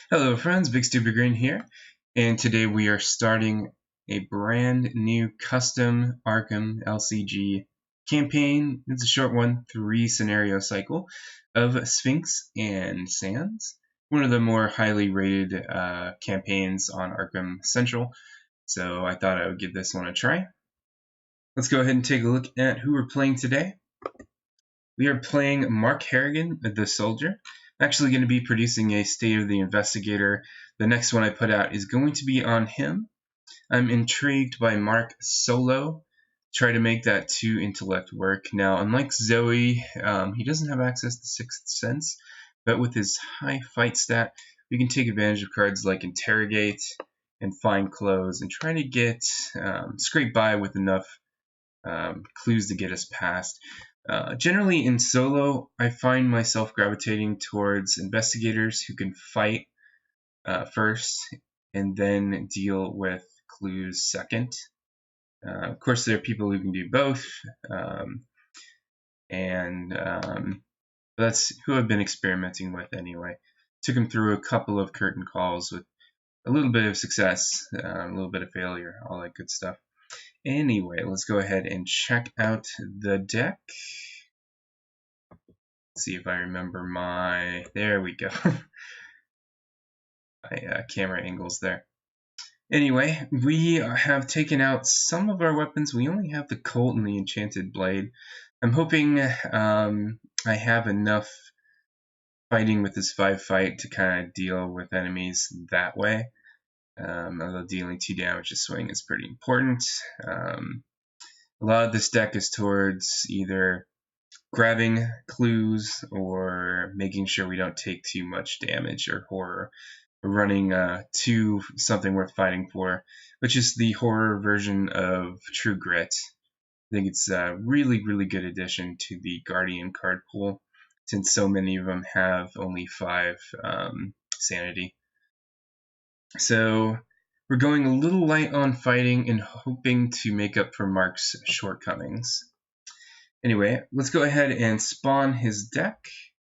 Hello friends, Bigstupidgrin here, and today we are starting a brand new custom Arkham LCG campaign. It's a short one, 3 scenario cycle of Sphinx and Sands. One of the more highly rated campaigns on Arkham Central, so I thought I would give this one a try. Let's go ahead and take a look at who we're playing today. We are playing Mark Harrigan, the soldier. I'm actually going to be producing a State of the Investigator. The next one I put out is going to be on him. I'm intrigued by Mark solo. Try to make that 2 intellect work. Now, unlike Zoe, he doesn't have access to Sixth Sense, but with his high fight stat, we can take advantage of cards like Interrogate and Find Clothes and try to get scrape by with enough clues to get us past. Generally in solo, I find myself gravitating towards investigators who can fight first and then deal with clues second. Of course, there are people who can do both, that's who I've been experimenting with anyway. Took him through a couple of curtain calls with a little bit of success, a little bit of failure, all that good stuff. Anyway, let's go ahead and check out the deck. See if I remember my... There we go. my camera angles there. Anyway, we have taken out some of our weapons. We only have the Colt and the Enchanted Blade. I'm hoping I have enough fighting with this 5-fight to kind of deal with enemies that way. Although dealing 2 damage a swing is pretty important. A lot of this deck is towards either grabbing clues or making sure we don't take too much damage or horror. We're running to something worth fighting for, which is the horror version of True Grit. I think it's a really, really good addition to the Guardian card pool, since so many of them have only 5 sanity. So we're going a little light on fighting and hoping to make up for Mark's shortcomings. Anyway, let's go ahead and spawn his deck.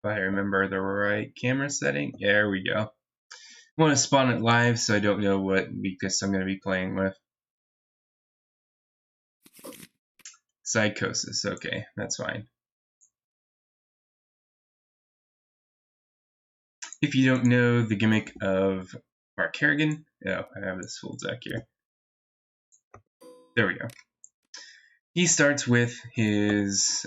If I remember the right camera setting, there we go. I want to spawn it live so I don't know what weakness I'm going to be playing with. Psychosis, okay, that's fine. If you don't know the gimmick of Mark Harrigan, I have this full deck here. There we go. He starts with his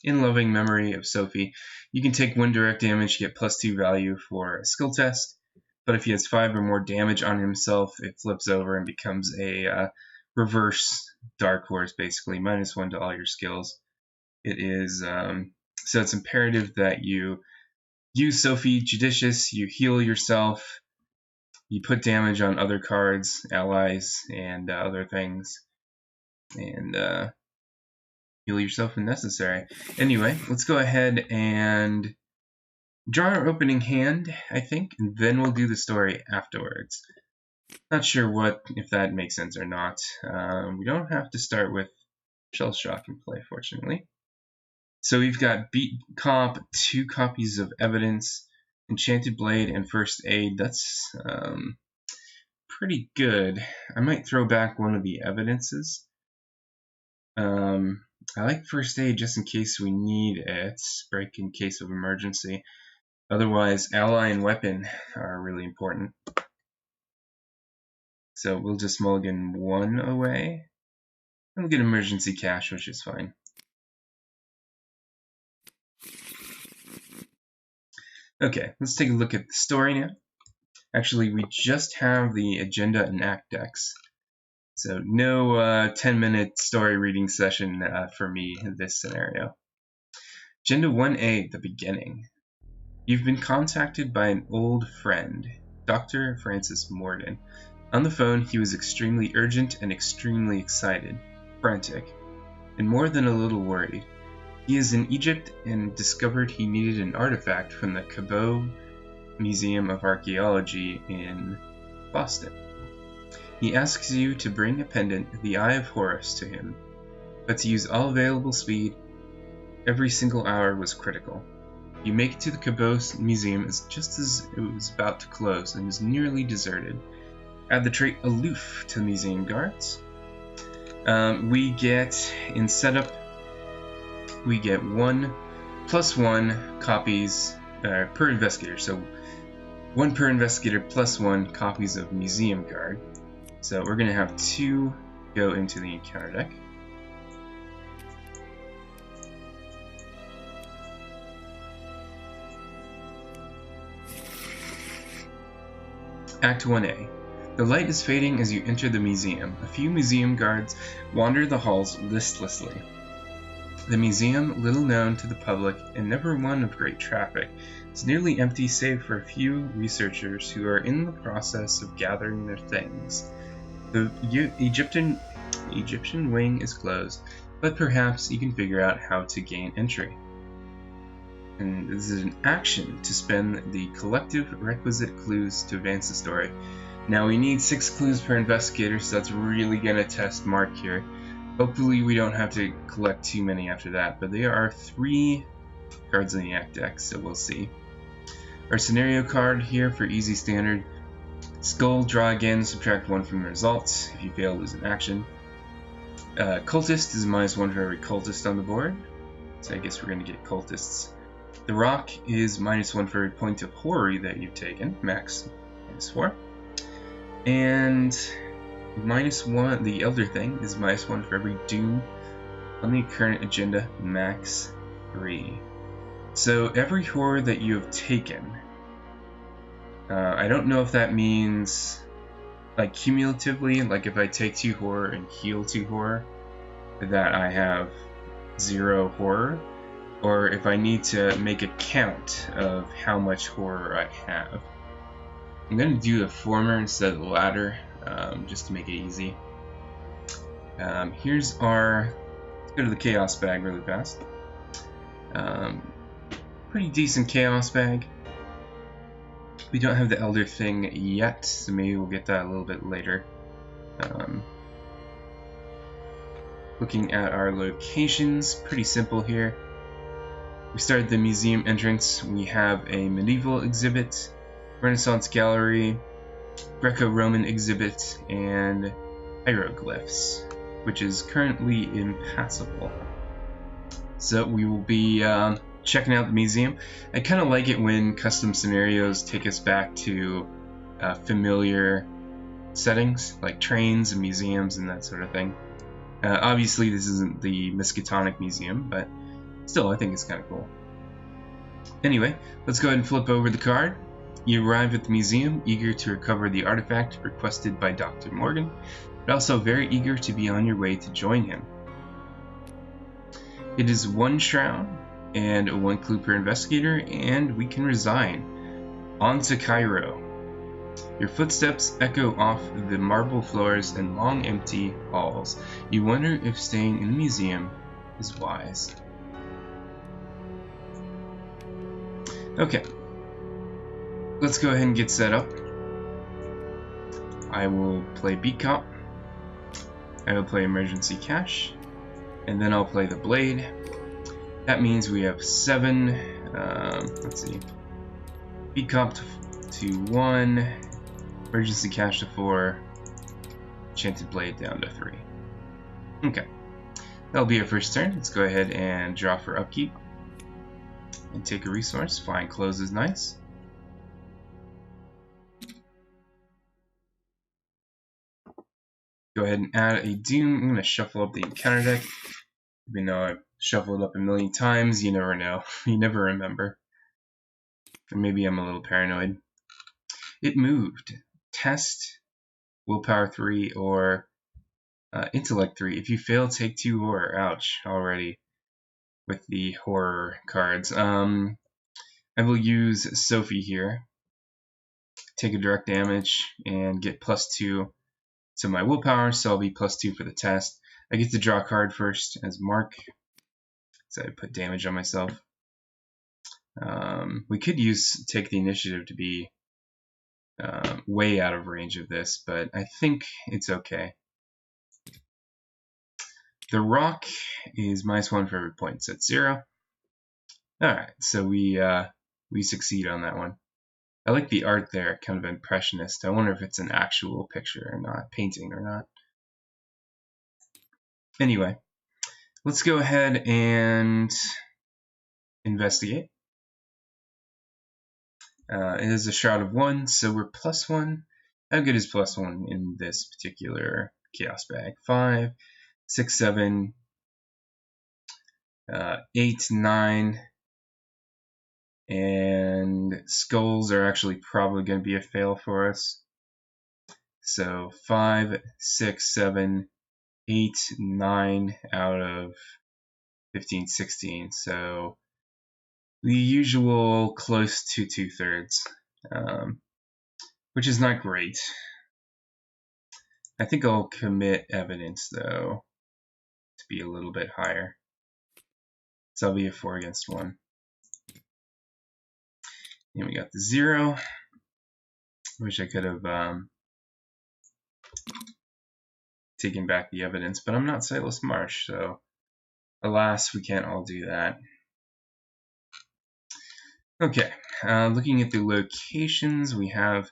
In Loving Memory of Sophie. You can take 1 direct damage, get +2 value for a skill test, but if he has 5 or more damage on himself, it flips over and becomes a reverse Dark Horse, basically, -1 to all your skills. It is, so it's imperative that you use Sophie judicious, you heal yourself, you put damage on other cards, allies, and other things, and heal yourself when necessary. Anyway, let's go ahead and draw our opening hand, I think, and then we'll do the story afterwards. Not sure if that makes sense or not. We don't have to start with Shell Shock in play, fortunately. So we've got Beat Comp, 2 copies of Evidence, Enchanted Blade, and First Aid. That's pretty good. I might throw back one of the Evidences. I like First Aid just in case we need it, break in case of emergency. Otherwise, Ally and Weapon are really important. So we'll just mulligan 1 away. And we'll get Emergency Cash, which is fine. Okay, let's take a look at the story now. Actually, we just have the Agenda and Act decks. So no 10-minute story reading session for me in this scenario. Agenda 1A, the beginning. You've been contacted by an old friend, Dr. Francis Morden. On the phone, he was extremely urgent and extremely excited, frantic, and more than a little worried. He is in Egypt and discovered he needed an artifact from the Cabot Museum of Archaeology in Boston. He asks you to bring a pendant, the Eye of Horus, to him, but to use all available speed. Every single hour was critical. You make it to the Caboose Museum just as it was about to close and is nearly deserted. Add the trait Aloof to the museum guards. We get, in setup, we get 1+1 copies per investigator. So 1 per investigator plus 1 copies of museum guard. So we're going to have 2 go into the encounter deck. Act 1A. The light is fading as you enter the museum. A few museum guards wander the halls listlessly. The museum, little known to the public and never one of great traffic, is nearly empty save for a few researchers who are in the process of gathering their things. The Egyptian wing is closed, but perhaps you can figure out how to gain entry. And this is an action to spend the collective requisite clues to advance the story. Now we need 6 clues per investigator, so that's really going to test Mark here. Hopefully we don't have to collect too many after that, but there are 3 cards in the act deck, so we'll see. Our scenario card here for easy standard. Skull, draw again, subtract 1 from the results. If you fail, lose an action. Cultist is -1 for every cultist on the board, so I guess we're going to get cultists. The rock is -1 for every point of horror that you've taken, max -4. And -1, the elder thing is -1 for every doom on the current agenda, max 3. So every horror that you have taken, I don't know if that means like cumulatively, like if I take 2 horror and heal 2 horror, that I have 0 horror, or if I need to make a count of how much horror I have. I'm going to do the former instead of the latter, just to make it easy. Here's our, let's go to the chaos bag really fast. Pretty decent chaos bag. We don't have the elder thing yet, so maybe we'll get that a little bit later. Looking at our locations, pretty simple here. We started the museum entrance. We have a medieval exhibit, Renaissance gallery, Greco-Roman exhibit, and hieroglyphs, which is currently impassable. So we will be checking out the museum. I kind of like it when custom scenarios take us back to familiar settings, like trains and museums and that sort of thing. Obviously this isn't the Miskatonic Museum, but still I think it's kind of cool. Anyway, let's go ahead and flip over the card. You arrive at the museum, eager to recover the artifact requested by Dr. Morgan, but also very eager to be on your way to join him. It is 1 shroud and 1 clue per investigator, and we can resign. On to Cairo. Your footsteps echo off the marble floors and long empty halls. You wonder if staying in the museum is wise. Okay. Let's go ahead and get set up. I will play Beat Cop. I will play Emergency Cash. And then I'll play the Blade. That means we have 7. Let's see. Beat Cop to 1. Emergency Cash to 4. Enchanted Blade down to 3. Okay. That'll be our first turn. Let's go ahead and draw for upkeep. And take a resource. Flying Clothes is nice. Go ahead and add a Doom. I'm going to shuffle up the encounter deck. Even though I've shuffled up a million times, you never know. You never remember. Or maybe I'm a little paranoid. It moved. Test, Willpower 3, or Intellect 3. If you fail, take 2 horror. Ouch, already. With the horror cards. I will use Sophie here. Take a direct damage and get +2 to my willpower, so I'll be +2 for the test. I get to draw a card first as Mark, so I put damage on myself. We could take the initiative to be way out of range of this, but I think it's okay. The rock is -1 for every point, so it's 0. Alright, so we succeed on that one. I like the art there, kind of impressionist. I wonder if it's an actual picture or not, painting or not. Anyway, let's go ahead and investigate. It is a shroud of 1, so we're +1. How good is +1 in this particular chaos bag? 5, 6, 7, 8, 9, and skulls are actually probably going to be a fail for us. So 5, 6, 7, 8, 9 out of 15, 16. So the usual close to 2/3, which is not great. I think I'll commit evidence though to be a little bit higher. So I'll be a 4 against 1. And we got the 0. Wish I could have taken back the evidence, but I'm not Sightless Marsh, so alas, we can't all do that. Okay, looking at the locations, we have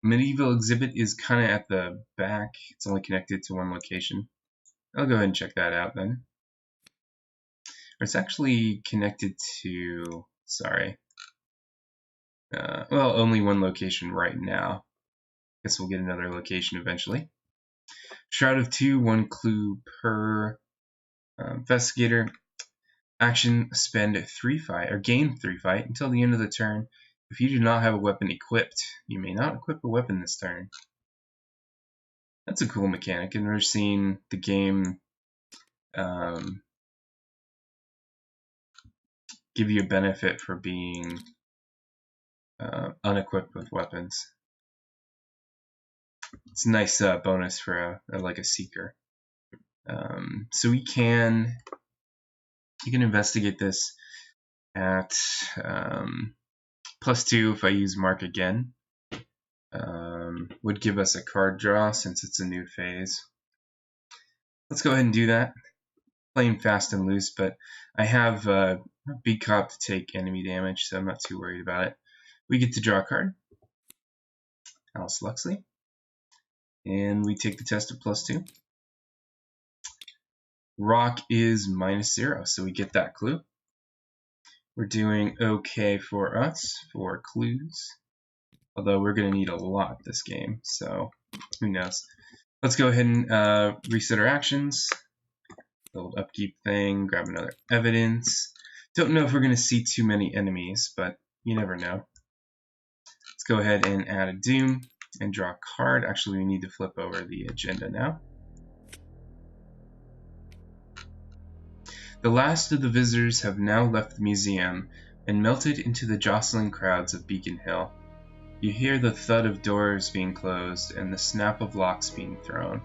Medieval Exhibit is kind of at the back. It's only connected to one location. I'll go ahead and check that out then. Or it's actually connected to, sorry. Well, only one location right now. Guess we'll get another location eventually. Shroud of 2, 1 clue per investigator. Action, spend 3 fight, or gain 3 fight until the end of the turn. If you do not have a weapon equipped, you may not equip a weapon this turn. That's a cool mechanic. I've never seen the game give you a benefit for being unequipped with weapons. It's a nice bonus for like a seeker. So you can investigate this at +2 if I use Mark again. Would give us a card draw since it's a new phase. Let's go ahead and do that. Playing fast and loose, but I have Big Cop to take enemy damage, so I'm not too worried about it. We get to draw a card. Alice Luxley. And we take the test of +2. Rock is -0, so we get that clue. We're doing okay for us for clues, although we're going to need a lot this game, so who knows. Let's go ahead and reset our actions. Build upkeep thing, grab another evidence. Don't know if we're going to see too many enemies, but you never know. Let's go ahead and add a doom and draw a card. Actually, we need to flip over the agenda now. The last of the visitors have now left the museum and melted into the jostling crowds of Beacon Hill. You hear the thud of doors being closed and the snap of locks being thrown.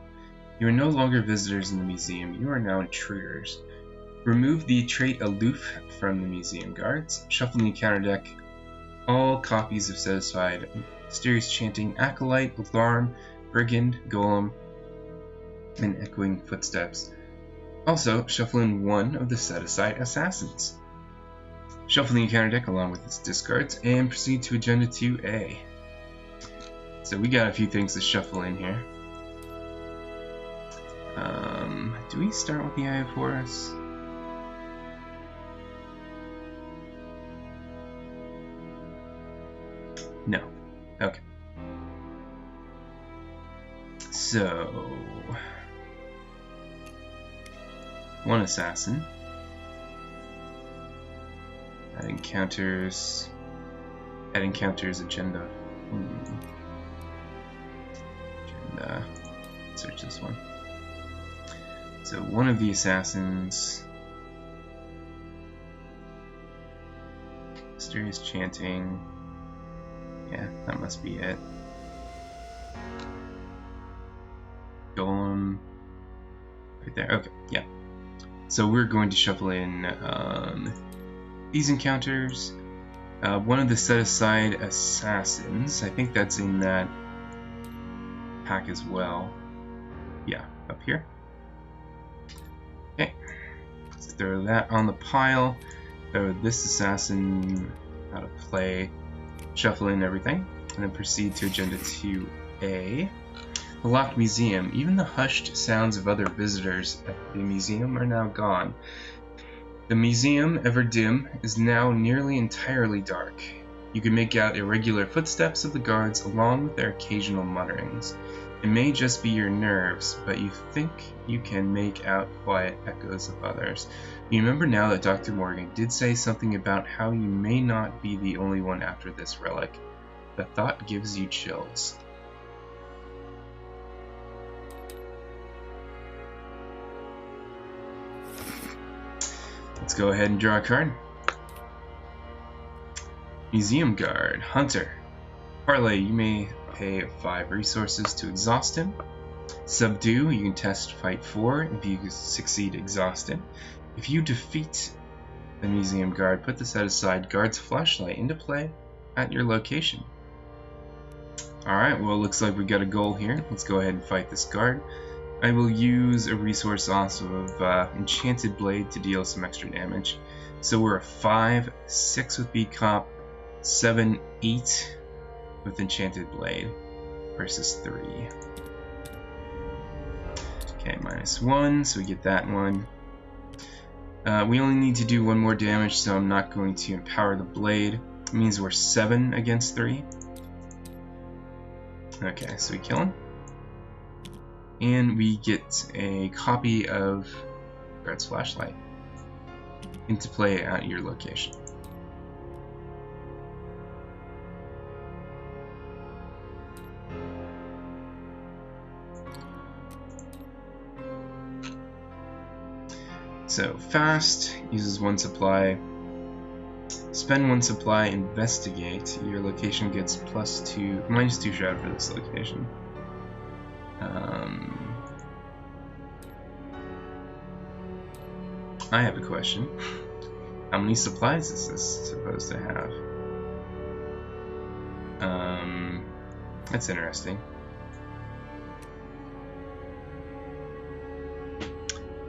You are no longer visitors in the museum, you are now intruders. Remove the trait Aloof from the museum guards. Shuffle in the counter deck all copies of Satisfied, Mysterious Chanting, Acolyte, Alarm, Brigand, Golem, and Echoing Footsteps. Also, shuffle in one of the set-aside assassins. Shuffle the encounter deck along with its discards and proceed to Agenda 2A. So we got a few things to shuffle in here. Do we start with the Eye of Horus? No. Okay. So one assassin. That encounters agenda. Agenda. Search this one. So one of the assassins. Mysterious Chanting. Yeah, that must be it. Golem. Right there. Okay, yeah. So we're going to shuffle in these encounters. One of the set-aside assassins. I think that's in that pack as well. Yeah, up here. Okay. Let's throw that on the pile. So this assassin, how to play, shuffle in everything, and then proceed to Agenda 2A. The locked museum. Even the hushed sounds of other visitors at the museum are now gone. The museum, ever dim, is now nearly entirely dark. You can make out irregular footsteps of the guards along with their occasional mutterings. It may just be your nerves, but you think you can make out quiet echoes of others. You remember now that Dr. Morgan did say something about how you may not be the only one after this relic. The thought gives you chills. Let's go ahead and draw a card. Museum Guard, Hunter. Parlay, you may pay 5 resources to exhaust him. Subdue, you can test Fight 4 if you succeed exhausted. If you defeat the Museum Guard, put the set aside Guard's flashlight into play at your location. Alright, well, looks like we got a goal here. Let's go ahead and fight this guard. I will use a resource also of Enchanted Blade to deal some extra damage. So we're a 5, 6 with Beat Cop, 7, 8 with Enchanted Blade versus 3. Okay, -1, so we get that one. We only need to do 1 more damage, so I'm not going to empower the blade. It means we're 7 against 3. Okay, so we kill him. And we get a copy of Guard's flashlight into play at your location. So fast uses 1 supply. Spend 1 supply. Investigate. Your location gets -2 shroud for this location. I have a question. How many supplies is this supposed to have? That's interesting.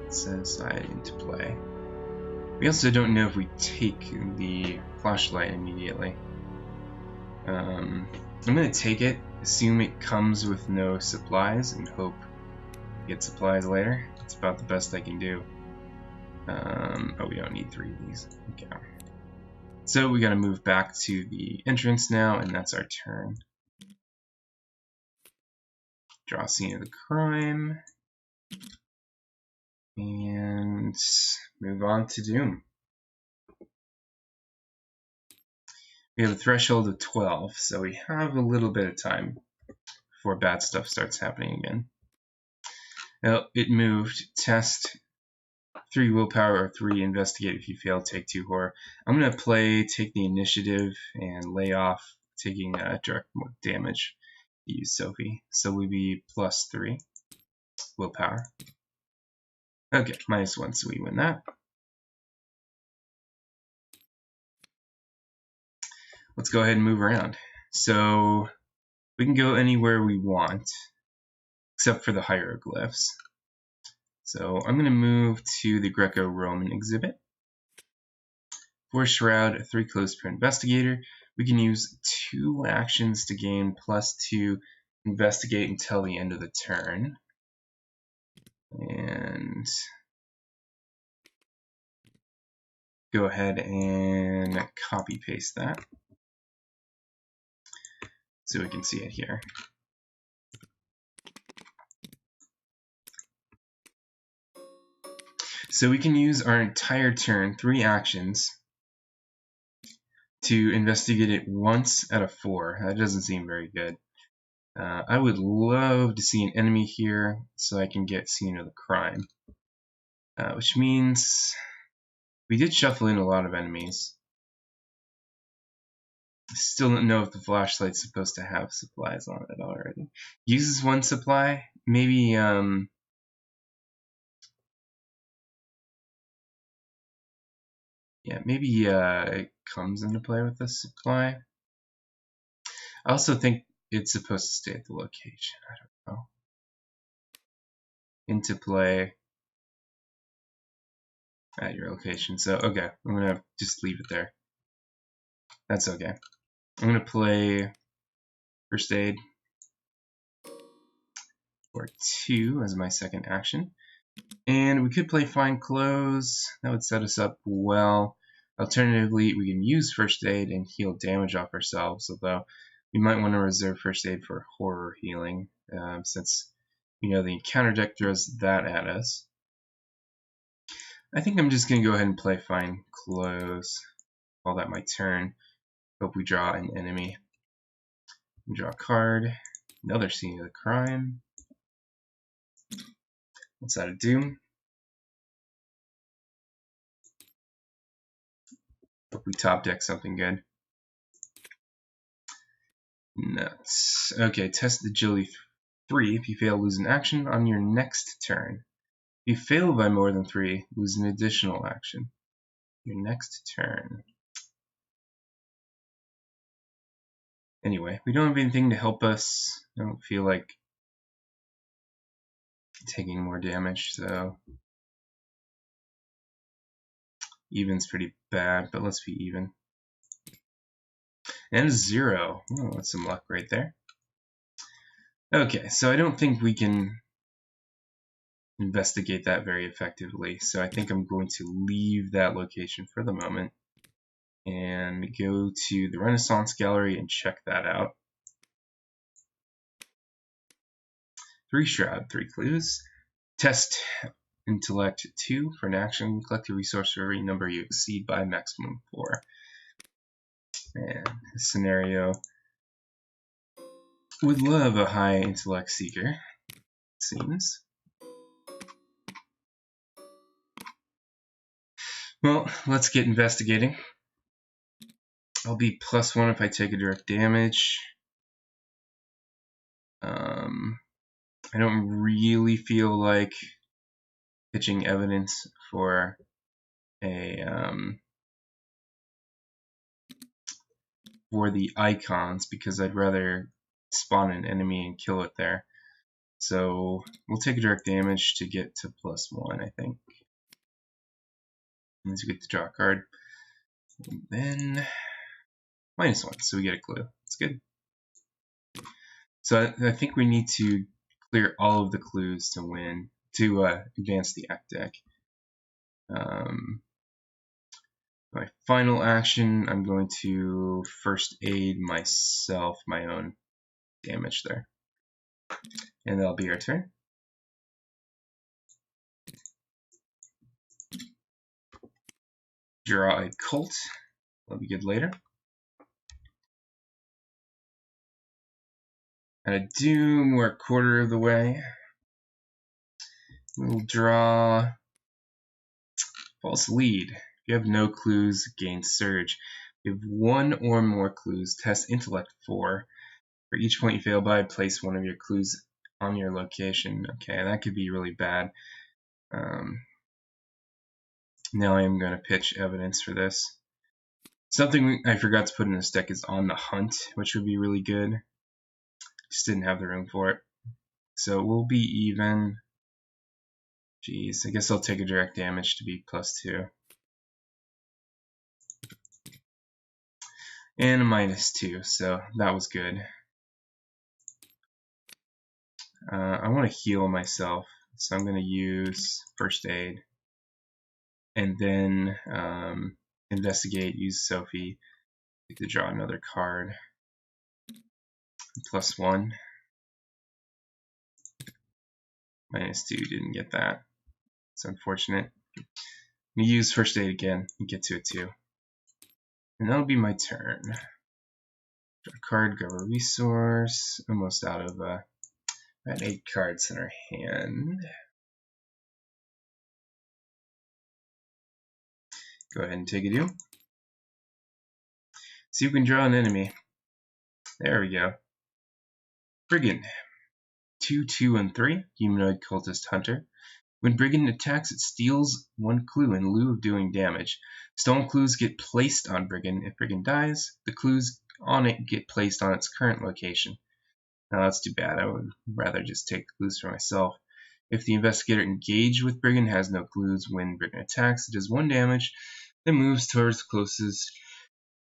Set aside into play. We also don't know if we take the flashlight immediately. I'm going to take it, assume it comes with no supplies, and hope to get supplies later. That's about the best I can do. Oh, we don't need 3 of these. Okay. So we got to move back to the entrance now, and that's our turn. Draw scene of the crime. And move on to Doom. We have a threshold of 12, so we have a little bit of time before bad stuff starts happening again. Well, it moved. Test 3 willpower or 3 investigate. If you fail, take 2 horror. I'm going to take the initiative and lay off taking direct damage. Use Sophie. So we'll be +3 willpower. Okay, -1, so we win that. Let's go ahead and move around. So we can go anywhere we want, except for the hieroglyphs. So I'm going to move to the Greco-Roman exhibit. 4 Shroud, 3 Close per Investigator. We can use 2 actions to gain +2 Investigate until the end of the turn. And go ahead and copy paste that so we can see it here. So we can use our entire turn, 3 actions, to investigate it once at a 4. That doesn't seem very good. I would love to see an enemy here so I can get scene of the crime. Which means we did shuffle in a lot of enemies. I still don't know if the flashlight's supposed to have supplies on it already. Uses 1 supply. Maybe maybe it comes into play with the supply. I also think it's supposed to stay at the location. I don't know. Into play. at your location. So, okay, I'm going to just leave it there. That's okay. I'm going to play First Aid for 2 as my second action. And we could play Find Clothes. That would set us up well. Alternatively, we can use First Aid and heal damage off ourselves, although we might want to reserve First Aid for horror healing, since the encounter deck throws that at us. I think I'm just going to go ahead and play Find Clothes. Call that my turn. Hope we draw an enemy. Draw a card. Another scene of the crime. What's that do? Hope we top deck something good. Nuts. Okay, test agility 3. If you fail, lose an action on your next turn. If you fail by more than 3, lose an additional action. Your next turn. Anyway, we don't have anything to help us. I don't feel like taking more damage, so even's pretty bad, but let's be even. And a 0. Oh, that's some luck right there. Okay, so I don't think we can investigate that very effectively, so I think I'm going to leave that location for the moment and go to the Renaissance Gallery and check that out. 3 Shroud, 3 clues. Test Intellect 2 for an action. Collect a resource for every number you exceed by maximum 4. And this scenario would love a high intellect seeker, it seems. Well, let's get investigating. I'll be +1 if I take a direct damage. I don't really feel like pitching evidence for for the icons because I'd rather spawn an enemy and kill it there. So we'll take a direct damage to get to +1, I think. Means we get to draw a card. And then -1, so we get a clue. It's good. So I think we need to clear all of the clues to win, to advance the act deck. My final action, I'm going to First Aid myself, my own damage there. And that'll be our turn. Draw a Colt. That'll be good later. And a Doom, we're a quarter of the way. We'll draw False Lead. If you have no clues, gain Surge. If you have 1 or more clues, test Intellect 4. For each point you fail by, place 1 of your clues on your location. Okay, that could be really bad. Now I am going to pitch evidence for this. Something I forgot to put in this deck is On the Hunt, which would be really good. Just didn't have the room for it. So we'll be even. Jeez, I guess I'll take a direct damage to be +2. And a -2, so that was good. I want to heal myself, so I'm going to use First Aid. And then investigate, use Sophie to draw another card. +1. -2, didn't get that. It's unfortunate. I'm going to use First Aid again and get to it too. And that'll be my turn. Draw a card, grab a resource. Almost out of at 8 cards in our hand. Go ahead and take a do. See if we can draw an enemy. There we go. Brigand. 2, 2, and 3. Humanoid Cultist Hunter. When Brigand attacks, it steals 1 clue in lieu of doing damage. Stolen clues get placed on Brigand. If Brigand dies, the clues on it get placed on its current location. Now that's too bad. I would rather just take the clues for myself. If the investigator engaged with Brigand has no clues when Brigand attacks, it does 1 damage, then moves towards the closest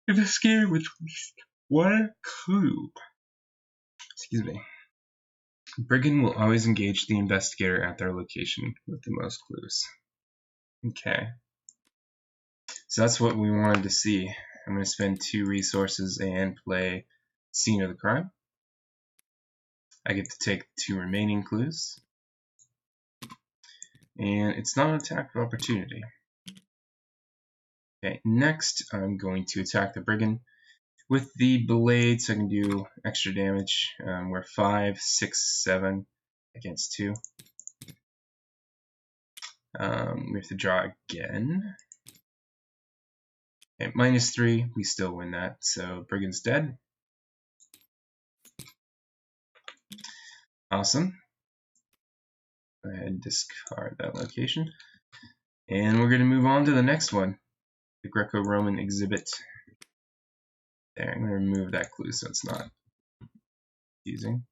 investigator with at least 1 clue. Excuse me. Brigand will always engage the investigator at their location with the most clues. Okay. So that's what we wanted to see. I'm going to spend 2 resources and play Scene of the Crime. I get to take 2 remaining clues. And it's not an attack of opportunity. Okay, next I'm going to attack the Brigand with the blade so I can do extra damage. We're 5, 6, 7 against 2. We have to draw again. Okay, -3, we still win that, so Brigand's dead. Awesome. Go ahead and discard that location. And we're going to move on to the next one, the Greco-Roman exhibit. There, I'm going to remove that clue so it's not confusing.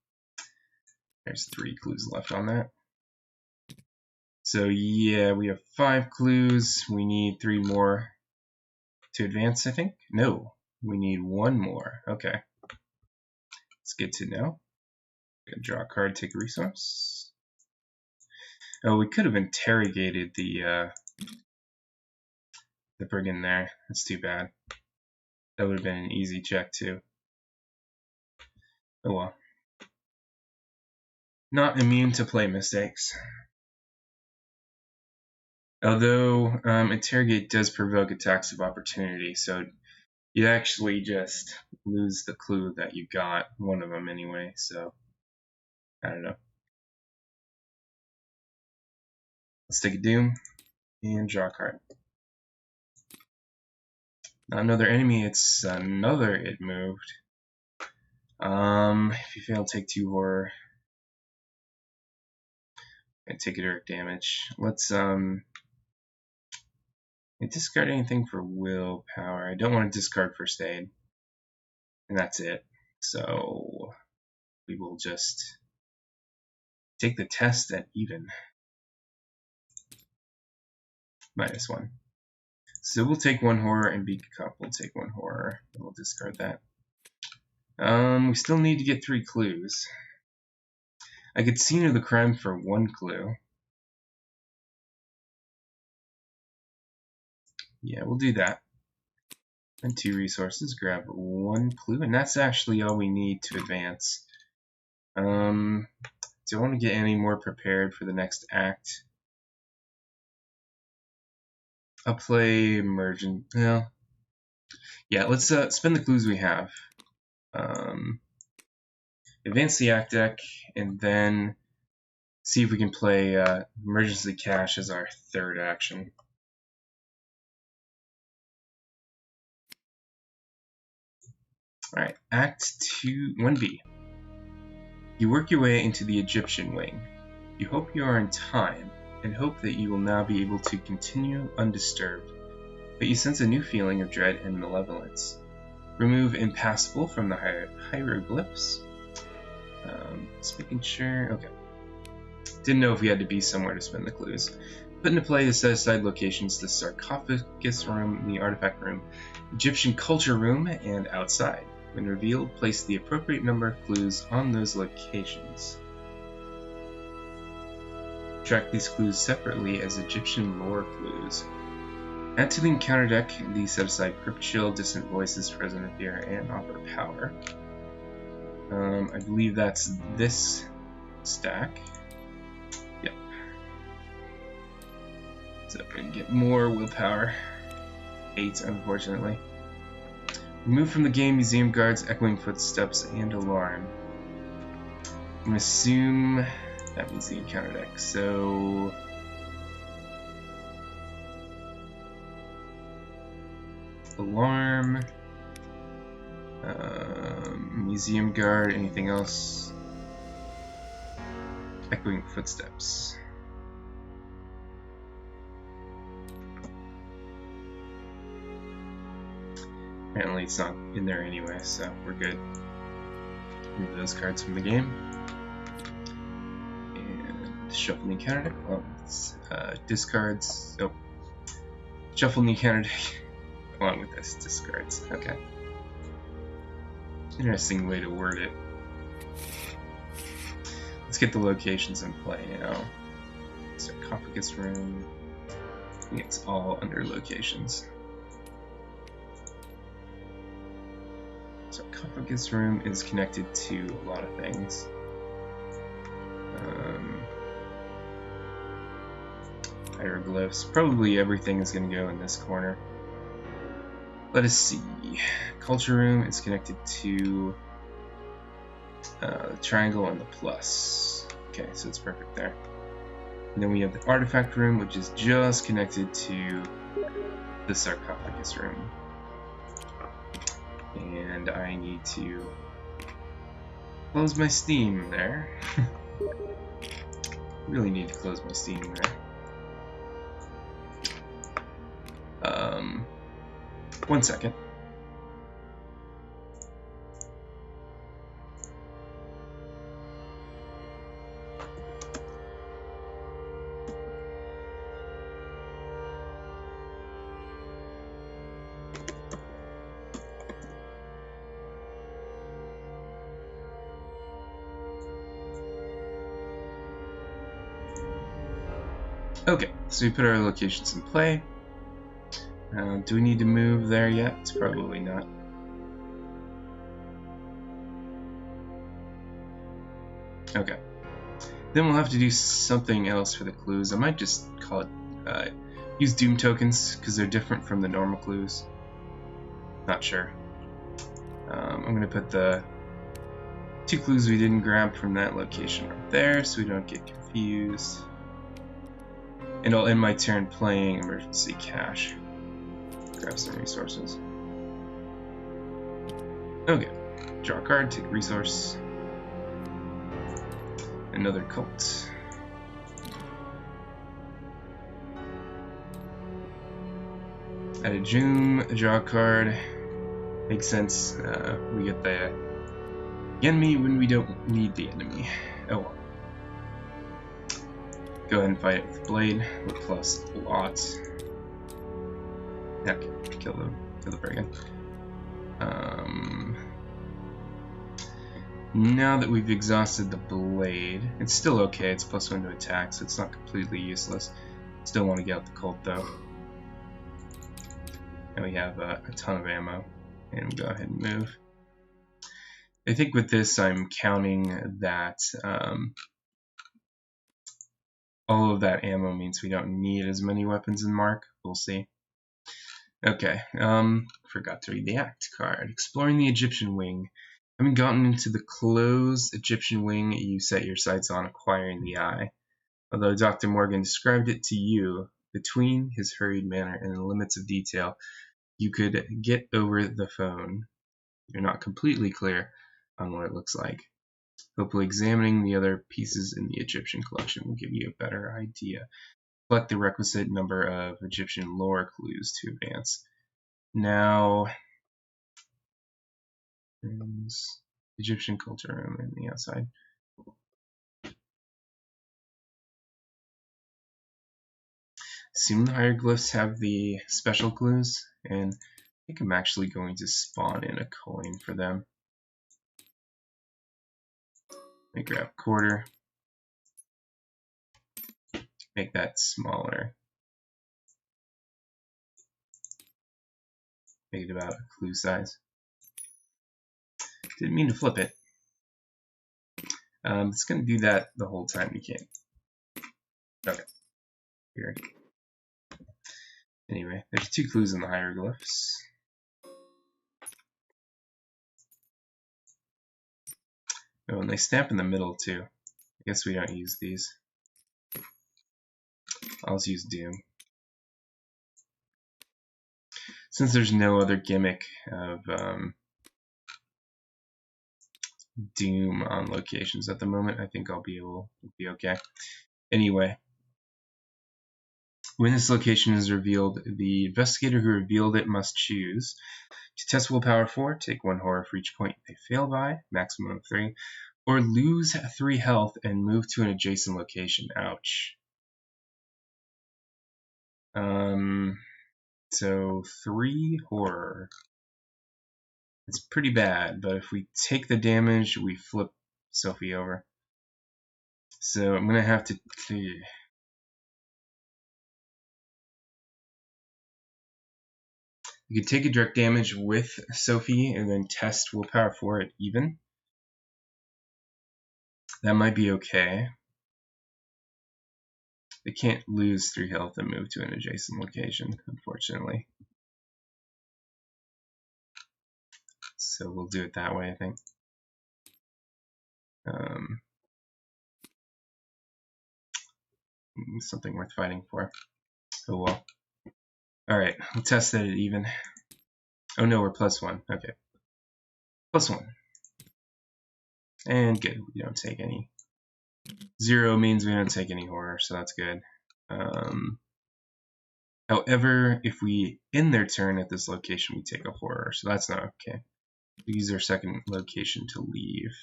There's 3 clues left on that. So yeah, we have 5 clues. We need 3 more to advance, I think. No, we need 1 more. Okay. It's good to know. Draw a card, take a resource. Oh, we could have interrogated the Brigand there. That's too bad. That would have been an easy check too. Oh well. Not immune to play mistakes. Although interrogate does provoke attacks of opportunity, so you actually just lose the clue that you got, one of them anyway, so I don't know. Let's take a Doom and draw a card. Not another enemy, it's another it moved. If you fail, take 2 horror. And take a direct damage. Let's discard anything for willpower. I don't want to discard first aid. And that's it. So we will just take the test at even. -1. So we'll take 1 horror and beat Cup. We'll take 1 horror and we'll discard that. We still need to get 3 clues. I could Scene of the Crime for 1 clue. Yeah, we'll do that. And 2 resources, grab 1 clue, and that's actually all we need to advance. Do I want to get any more prepared for the next act? I'll play Emergent. Well, yeah, let's spend the clues we have. Advance the act deck, and then see if we can play Emergency Cache as our 3rd action. Alright, Act 1B. You work your way into the Egyptian wing. You hope you are in time, and hope that you will now be able to continue undisturbed, but you sense a new feeling of dread and malevolence. Remove Impassable from the hieroglyphs. Just making sure. Okay. Didn't know if we had to be somewhere to spend the clues. Put into play the set-aside locations: the sarcophagus room, the artifact room, Egyptian culture room, and outside. When revealed, place the appropriate number of clues on those locations. Track these clues separately as Egyptian lore clues. Add to the encounter deck the set-aside Crypt Chill, Distant Voices, Present Appear, and Offer Power. I believe that's this stack. Yep. So we're going to get more willpower. 8, unfortunately. Remove from the game Museum Guards, Echoing Footsteps, and Alarm. I'm going to assume that means the encounter deck. So Alarm, Museum Guard, anything else? Echoing Footsteps. Apparently it's not in there anyway, so we're good. Remove those cards from the game. And shuffle the encounter deck. Well, it's, discards. Oh, shuffle the encounter deck along with this. Discards. Okay. Interesting way to word it. Let's get the locations in play now. Sarcophagus room. I think it's all under locations. Sarcophagus room is connected to a lot of things. Hieroglyphs. Probably everything is going to go in this corner. Let us see. Culture room is connected to the triangle and the plus. Okay, so it's perfect there. And then we have the artifact room, which is just connected to the sarcophagus room. And I need to close my Steam there. Really need to close my Steam there. 1 second. Okay, so we put our locations in play. Do we need to move there yet? It's probably not. Okay. Then we'll have to do something else for the clues. I might just call it, use Doom tokens, because they're different from the normal clues. Not sure. I'm going to put the 2 clues we didn't grab from that location right there, so we don't get confused. And I'll end my turn playing Emergency Cache. Grab some resources. Okay. Draw a card, take a resource. Another cult. Add a Doom, draw a card. Makes sense. We get the enemy when we don't need the enemy. Oh well. Go ahead and fight it with Blade with plus a lot. Okay, kill the brigand. Now that we've exhausted the Blade, it's still okay. It's +1 to attack, so it's not completely useless. Still want to get out the cult though. And we have a ton of ammo, and we'll go ahead and move. I think with this, I'm counting that. All of that ammo means we don't need as many weapons in Mark. We'll see. Okay, forgot to read the Act card. Exploring the Egyptian Wing. Having gotten into the closed Egyptian Wing, you set your sights on acquiring the Eye. Although Dr. Morgan described it to you, between his hurried manner and the limits of detail you could get over the phone, you're not completely clear on what it looks like. Hopefully examining the other pieces in the Egyptian collection will give you a better idea. Collect the requisite number of Egyptian lore clues to advance. Now, Egyptian culture room in the outside. Assume the hieroglyphs have the special clues, and I think I'm actually going to spawn in a coin for them. Let me grab a quarter. Make that smaller. Make it about a clue size. Didn't mean to flip it. It's going to do that the whole time you can't. Okay. Weird. Anyway, there's 2 clues in the hieroglyphs. Oh, and they snap in the middle too. I guess we don't use these. I'll just use Doom. Since there's no other gimmick of Doom on locations at the moment, I think I'll be okay. Anyway, when this location is revealed, the investigator who revealed it must choose to test willpower 4, take 1 horror for each point they fail by, maximum of 3, Or lose 3 health and move to an adjacent location. Ouch. So 3 horror. It's pretty bad, but if we take the damage, we flip Sophie over. So I'm gonna have to. You could take a direct damage with Sophie and then test willpower for it even. That might be okay. They can't lose 3 health and move to an adjacent location, unfortunately. So we'll do it that way, I think. Something worth fighting for. Oh well. Alright, we'll test that at even. Oh no, we're +1. Okay. +1. And good, we don't take any. 0 means we don't take any horror, so that's good. However, if we end their turn at this location, we take a horror, so that's not okay. We use our second location to leave.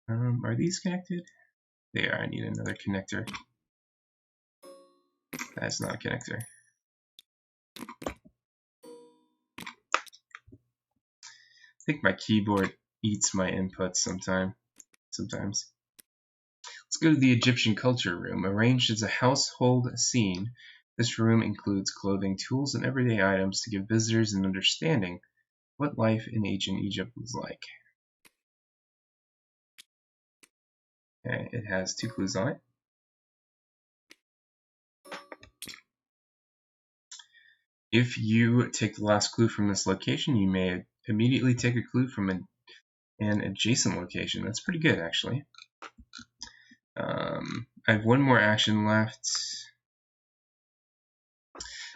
Are these connected? They are. I need another connector. That's not a connector. I think my keyboard eats my inputs sometimes. Let's go to the Egyptian culture room. Arranged as a household scene, this room includes clothing, tools, and everyday items to give visitors an understanding of what life in ancient Egypt was like. Okay, it has 2 clues on it. If you take the last clue from this location, you may immediately take a clue from an adjacent location. That's pretty good, actually. I have 1 more action left.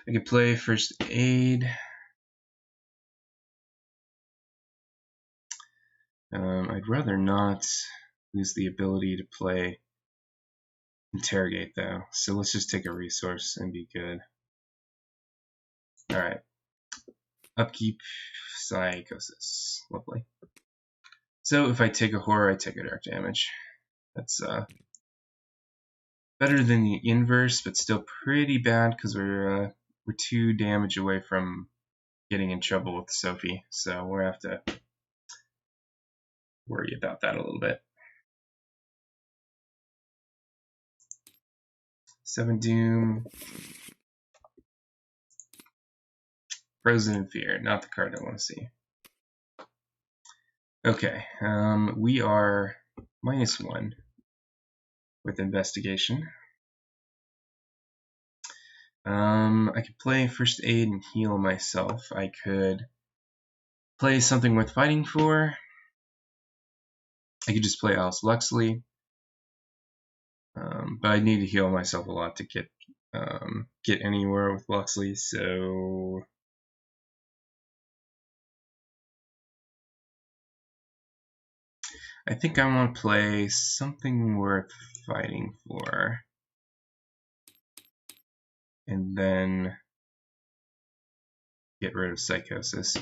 I could play first aid. I'd rather not lose the ability to play interrogate, though. So let's just take a resource and be good. Alright. Upkeep, psychosis. Lovely. So if I take a horror, I take a direct damage. That's better than the inverse, but still pretty bad because we're 2 damage away from getting in trouble with Sophie. So we'll have to worry about that a little bit. 7 Doom. Frozen in Fear, not the card I want to see. Okay, we are -1 with investigation. I could play first aid and heal myself. I could play something worth fighting for. I could just play Alice Luxley. But I need to heal myself a lot to get anywhere with Luxley, so I think I want to play something worth fighting for. And then get rid of psychosis.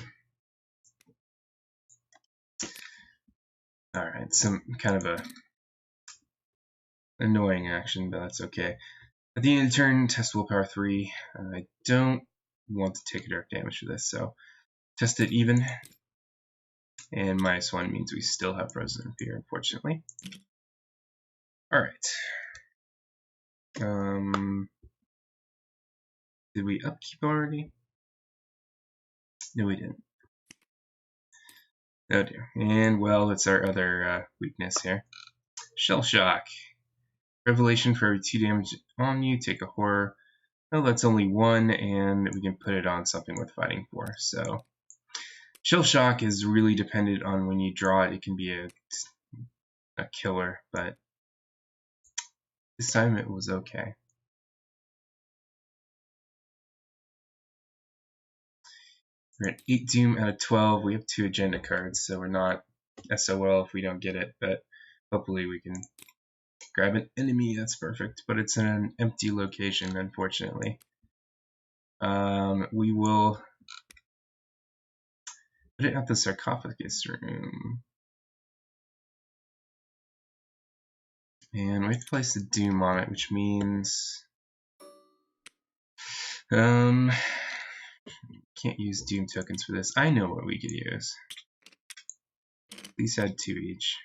Alright, some kind of a annoying action, but that's okay. At the end of the turn, test willpower 3. I don't want to take a direct damage for this, so test it even. And -1 means we still have Frozen in Fear, unfortunately. Alright. Did we upkeep already? No, we didn't. Oh dear. And well, it's our other weakness here. Shell Shock. Revelation for every 2 damage on you, take a horror. Oh, that's only 1, and we can put it on something worth fighting for. So, Shell Shock is really dependent on when you draw it. It can be a killer, but this time it was okay. We're at 8 Doom out of 12. We have 2 agenda cards, so we're not SOL if we don't get it, but hopefully we can grab an enemy. That's perfect, but it's in an empty location, unfortunately. We will put it at the sarcophagus room. And we have to place the Doom on it, which means can't use Doom tokens for this. I know what we could use. These had 2 each.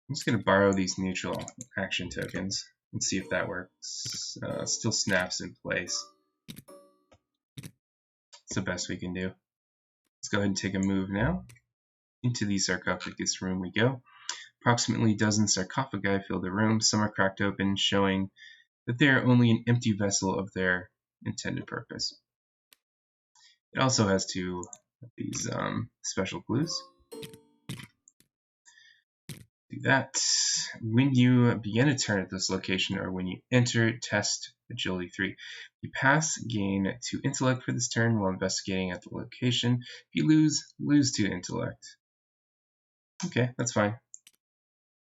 I'm just going to borrow these neutral action tokens and see if that works. Still snaps in place. It's the best we can do. Let's go ahead and take a move now. Into the sarcophagus room we go. Approximately a dozen sarcophagi fill the room. Some are cracked open, showing that they are only an empty vessel of their intended purpose. It also has 2 of these special clues. Do that. When you begin a turn at this location, or when you enter, test agility 3. If you pass, gain 2 intellect for this turn while investigating at the location. If you lose 2 intellect. Okay, that's fine.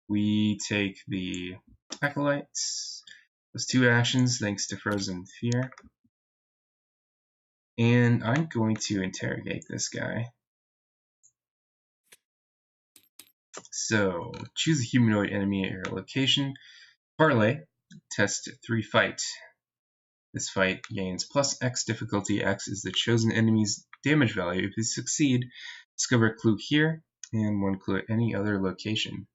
We take the acolytes. Those 2 actions thanks to Frozen Fear. And I'm going to interrogate this guy. So, choose a humanoid enemy at your location. Parlay, test 3 fight. This fight gains plus X difficulty. X is the chosen enemy's damage value. If you succeed, discover a clue here and 1 clue at any other location.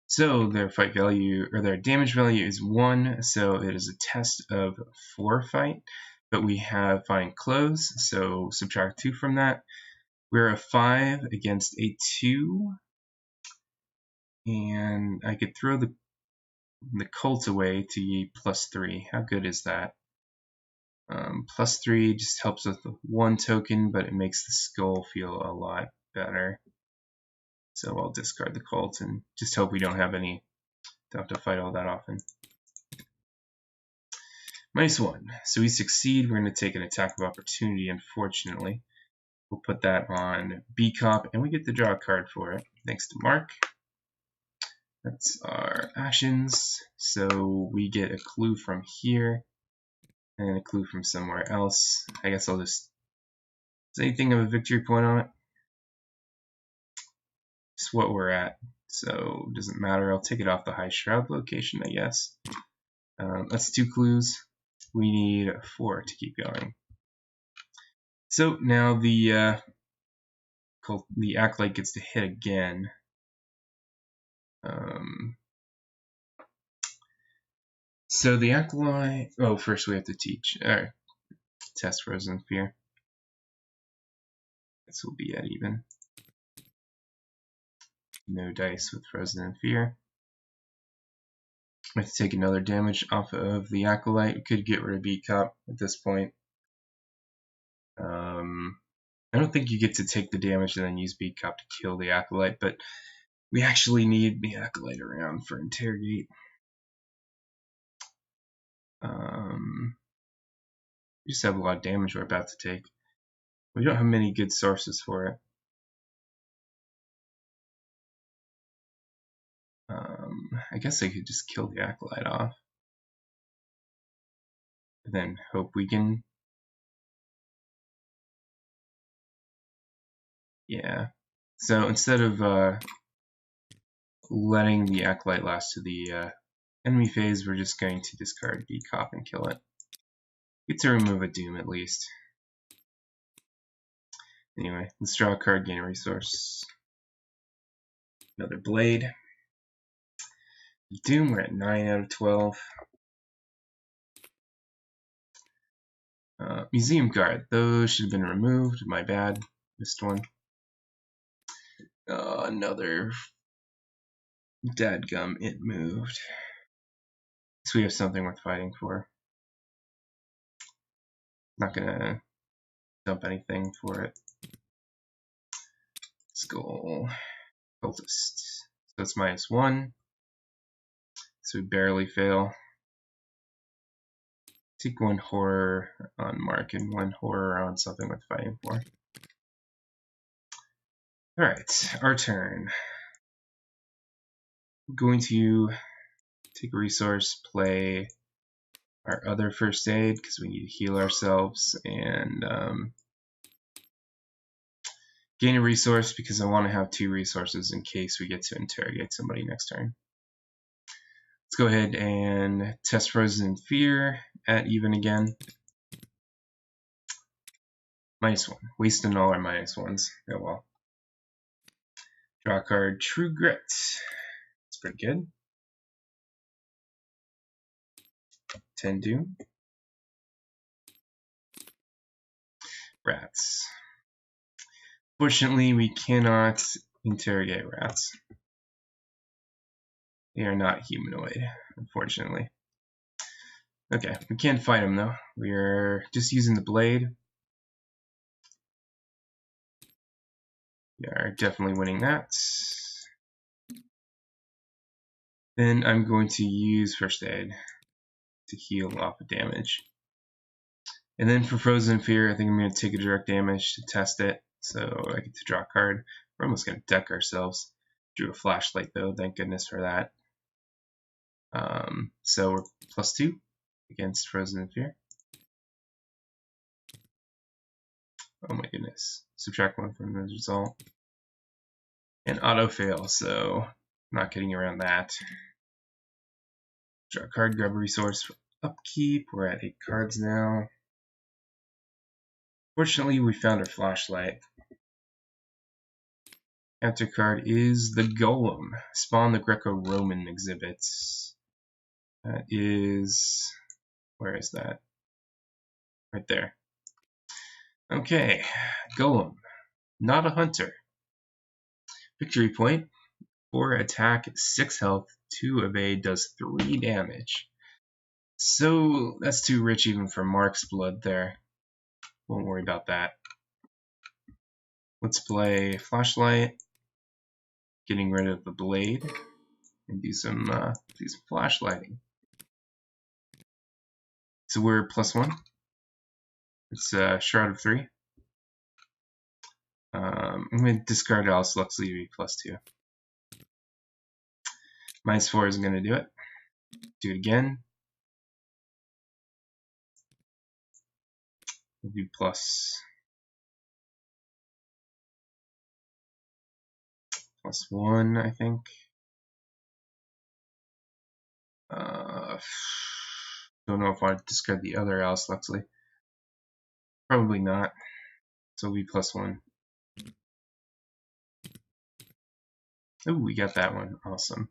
So their fight value, or their damage value, is 1, so it is a test of 4 fight. But we have find close, so subtract 2 from that. We're a 5 against a 2. And I could throw the cult away to ye plus 3. How good is that? Plus 3 just helps with 1 token, but it makes the skull feel a lot better. So I'll discard the cult and just hope we don't have to fight all that often. -1. So we succeed. We're going to take an attack of opportunity, unfortunately. We'll put that on B-Cop, and we get to draw a card for it, thanks to Mark. That's our actions. So we get a clue from here, and a clue from somewhere else. I guess I'll just... Does anything have a victory point on it? Just what we're at. So it doesn't matter. I'll take it off the High Shroud location, I guess. That's 2 clues. We need 4 to keep going. So now the acolyte gets to hit again. So the acolyte. Oh, first we have to teach. Alright. Test Frozen Fear. This will be at even. No dice with Frozen Fear. I have to take another damage off of the acolyte. We could get rid of B-Cop at this point. I don't think you get to take the damage and then use B-Cop to kill the acolyte, but we actually need the acolyte around for interrogate. We just have a lot of damage we're about to take. We don't have many good sources for it. I guess I could just kill the acolyte off. And then hope we can... Yeah. So instead of letting the acolyte last to the enemy phase, we're just going to discard B-Cop and kill it. Get to remove a Doom at least. Anyway, let's draw a card, gain a resource. Another Blade. Doom, we're at 9 out of 12. Museum Guard, those should have been removed. My bad. Missed one. Another dadgum, it moved. So we have something worth fighting for. Not gonna dump anything for it. Skull. Cultist. So it's -1. So we barely fail. Take 1 horror on Mark and 1 horror on something worth fighting for. Alright, our turn. I'm going to take a resource, play our other first aid because we need to heal ourselves, and gain a resource because I want to have 2 resources in case we get to interrogate somebody next turn. Let's go ahead and test Frozen in Fear at even again. -1. Wasting all our -1s. Oh well. Draw a card, True Grit. It's pretty good. 10 Doom. Rats. Fortunately, we cannot interrogate rats. They are not humanoid, unfortunately. Okay, we can't fight them though. We are just using the blade. We are definitely winning that. Then I'm going to use First Aid to heal off of damage. And then for Frozen Fear, I think I'm going to take a direct damage to test it. So I get to draw a card. We're almost going to deck ourselves. Drew a flashlight though, thank goodness for that. So we're +2 against Frozen Fear. Oh my goodness. Subtract 1 from the result. And auto fail, so not getting around that. Draw a card, grab a resource for upkeep. We're at 8 cards now. Fortunately, we found our flashlight. Counter card is the Golem. Spawn the Greco-Roman exhibits. That is... where is that? Right there. Okay, Golem. Not a hunter. Victory point. 4 attack, 6 health, 2 evade, does 3 damage. So that's too rich even for Mark's blood there. Won't worry about that. Let's play Flashlight, getting rid of the blade, and do some flashlighting. So we're +1. It's a Shroud of 3. I'm going to discard Alice Luxley to be +2. -4 isn't going to do it. Do it again. We'll do +1, I think. Don't know if I discard the other Alice Luxley. Probably not. So it'll be +1. Oh, we got that one. Awesome.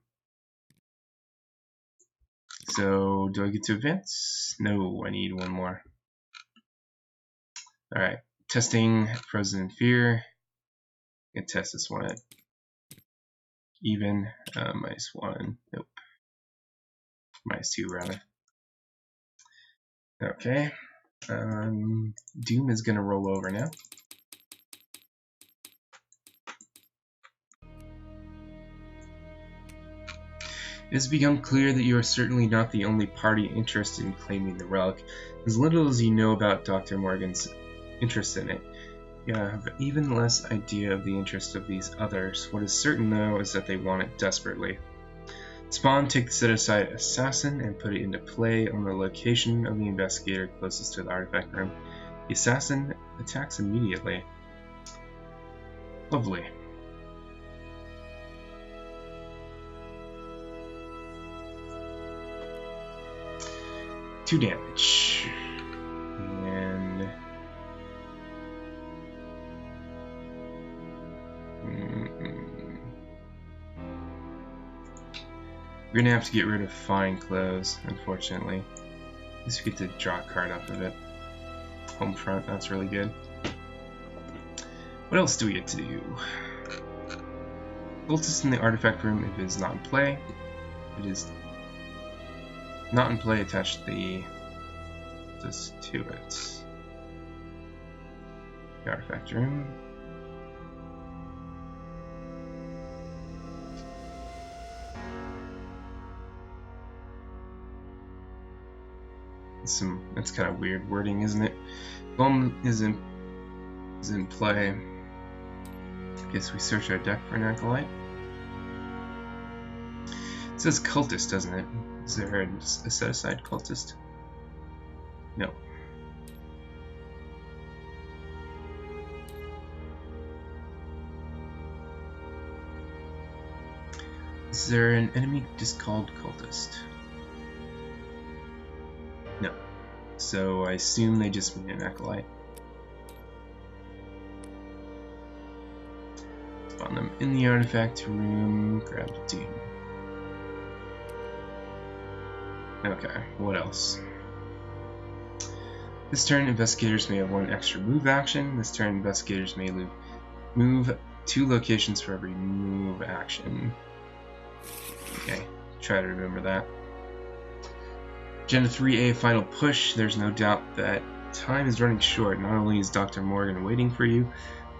So, do I get to advance? No, I need one more. Alright, testing Frozen in Fear. I can test this one at even, -1. Nope. -2 rather. Okay. Doom is going to roll over now. It has become clear that you are certainly not the only party interested in claiming the relic. As little as you know about Dr. Morgan's interest in it, you have even less idea of the interest of these others. What is certain, though, is that they want it desperately. Spawn, take the set-aside assassin and put it into play on the location of the investigator closest to the artifact room. The assassin attacks immediately. Lovely. Two damage. And... we're gonna have to get rid of Fine Clothes, unfortunately. At least we get to draw a card off of it. Home front, that's really good. What else do we get to do? Cultist in the artifact room if it is not in play. It is not in play, attach the just to it. The artifact room. That's kind of weird wording, isn't it? Golem is in play. I guess we search our deck for an acolyte. It says cultist, doesn't it? Is there a set-aside cultist? No. Is there an enemy just called cultist? No. So I assume they just mean an acolyte. Spawn them in the artifact room, grab the team. Okay, what else? This turn, investigators may have one extra move action. This turn, investigators may move 2 locations for every move action. Okay, try to remember that. Agenda 3A, final push. There's no doubt that time is running short. Not only is Dr. Morgan waiting for you,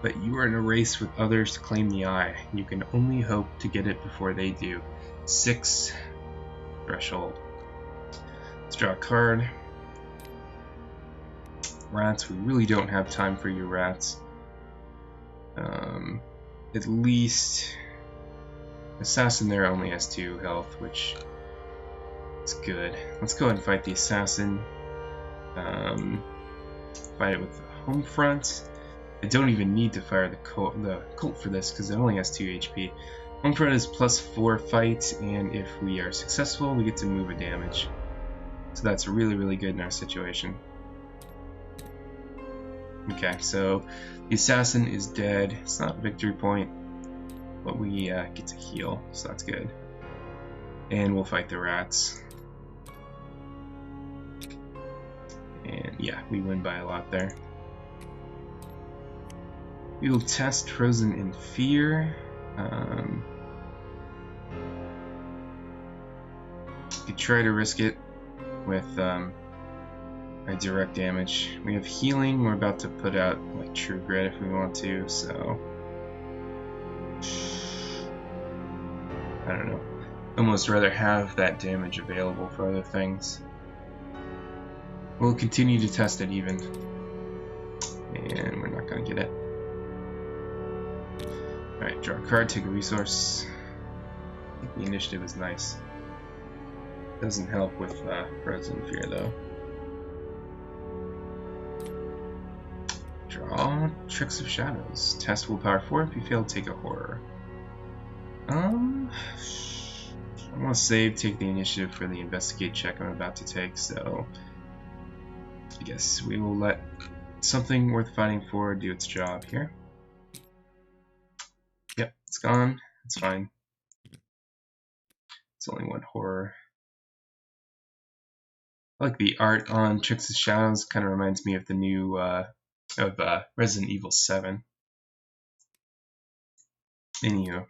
but you are in a race with others to claim the eye. You can only hope to get it before they do. 6 threshold. Let's draw a card. Rats, we really don't have time for you rats. At least assassin there only has 2 health, which is good. Let's go ahead and fight the assassin. Fight it with the home front. I don't even need to fire the cult for this because it only has 2 HP. Home front is +4 fight, and if we are successful, we get to move a damage. So that's really good in our situation. Okay, so the assassin is dead. It's not a victory point, but we get to heal, so that's good. And we'll fight the rats. And yeah, we win by a lot there. We will test Frozen in Fear. We could try to risk it with a direct damage. We have healing. We're about to put out like True Grit if we want to, so I don't know. Almost rather have that damage available for other things. We'll continue to test it even, and we're not gonna get it. Alright, draw a card, take a resource. I think the initiative is nice. Doesn't help with Frozen Fear though. Draw Tricks of Shadows. Test willpower 4 if you fail, take a horror. I want to save, take the initiative for the investigate check I'm about to take, so I guess we will let something worth fighting for do its job here. Yep, it's gone. It's fine. It's only 1 horror. I like the art on Tricks of Shadows. Kind of reminds me of the new Resident Evil 7. Anywho,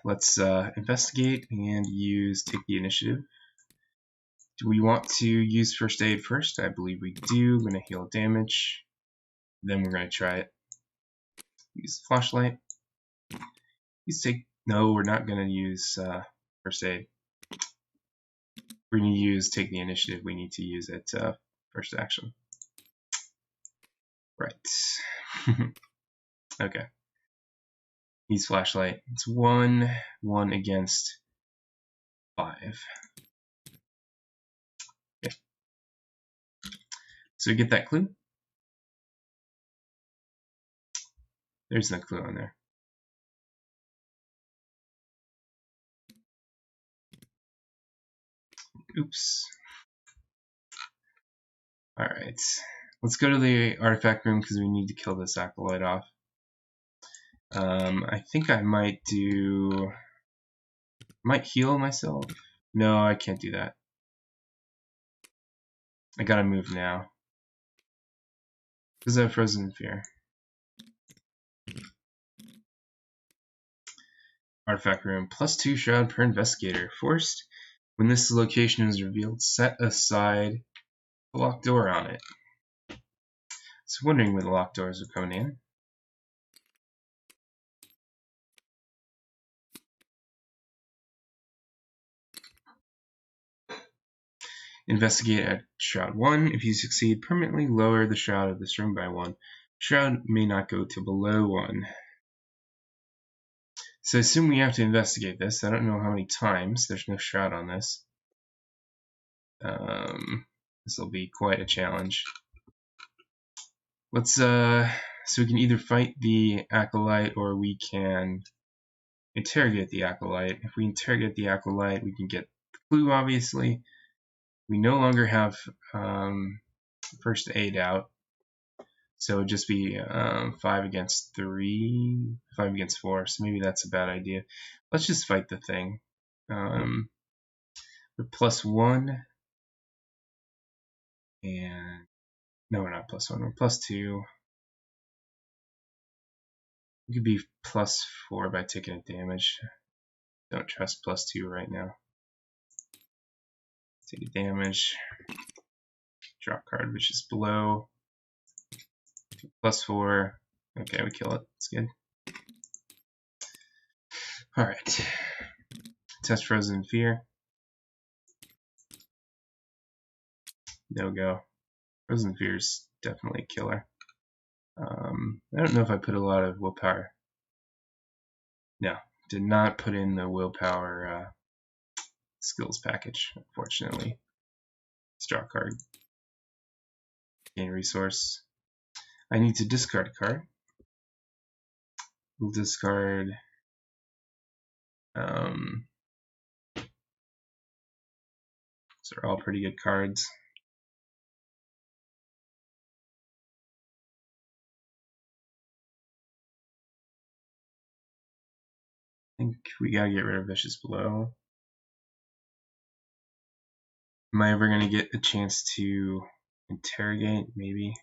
let's investigate and take the initiative. Do we want to use first aid first? I believe we do. I'm going to heal damage. Then we're going to try it. Use the flashlight. No, we're not going to use first aid. We're going to take the initiative. We need to use it first action. Right. Okay. Use flashlight. It's 1 against 5. Okay. So we get that clue. There's no clue on there. Oops. Alright. Let's go to the artifact room because we need to kill this acolyte off. I think I might heal myself. No, I can't do that. I gotta move now. Because I have Frozen Fear. Artifact room. +2 shroud per investigator. Forced. When this location is revealed, set aside the locked door on it. I was wondering where the locked doors are coming in. Investigate at Shroud 1. If you succeed, permanently lower the shroud of this room by 1. Shroud may not go to below 1. So I assume we have to investigate this. I don't know how many times. There's no shroud on this. This will be quite a challenge. Let's so we can either fight the acolyte or we can interrogate the acolyte. If we interrogate the acolyte, we can get the clue, obviously. We no longer have first aid out, so it would just be 5 against 3, 5 against 4, so maybe that's a bad idea. Let's just fight the thing. We're +1, and no, we're not +1, we're +2. We could be +4 by taking a damage. Don't trust +2 right now. Take a damage. Draw a card which is below. +4. Okay, we kill it. That's good. Alright. Test Frozen Fear. No go. Frozen Fear is definitely a killer. I don't know if I put a lot of willpower. No, did not put in the willpower skills package, unfortunately. Let's draw a card. Gain resource. I need to discard a card. We'll discard these are all pretty good cards. I think we gotta get rid of Vicious Blow. Am I ever gonna get a chance to interrogate? Maybe.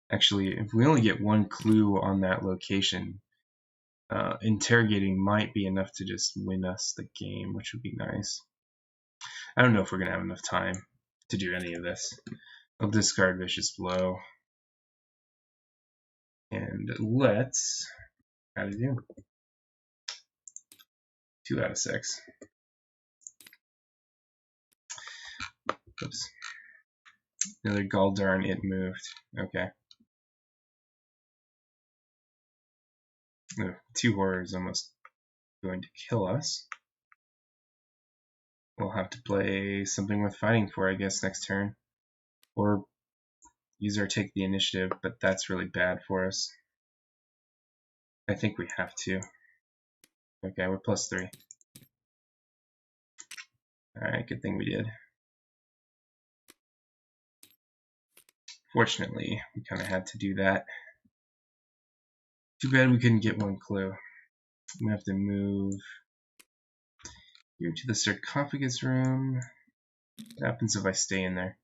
Actually, if we only get one clue on that location, interrogating might be enough to just win us the game, which would be nice. I don't know if we're gonna have enough time to do any of this. I'll discard Vicious Blow. And let's how to do 2 out of 6. Oops. Another Galdarn, it moved. Okay. The 2 horrors almost going to kill us. We'll have to play something worth fighting for, I guess, next turn. Or use our take the initiative, but that's really bad for us. I think we have to. Okay, we're +3. Alright, good thing we did. Fortunately, we kind of had to do that. Too bad we couldn't get one clue. I'm gonna have to move here to the sarcophagus room. What happens if I stay in there?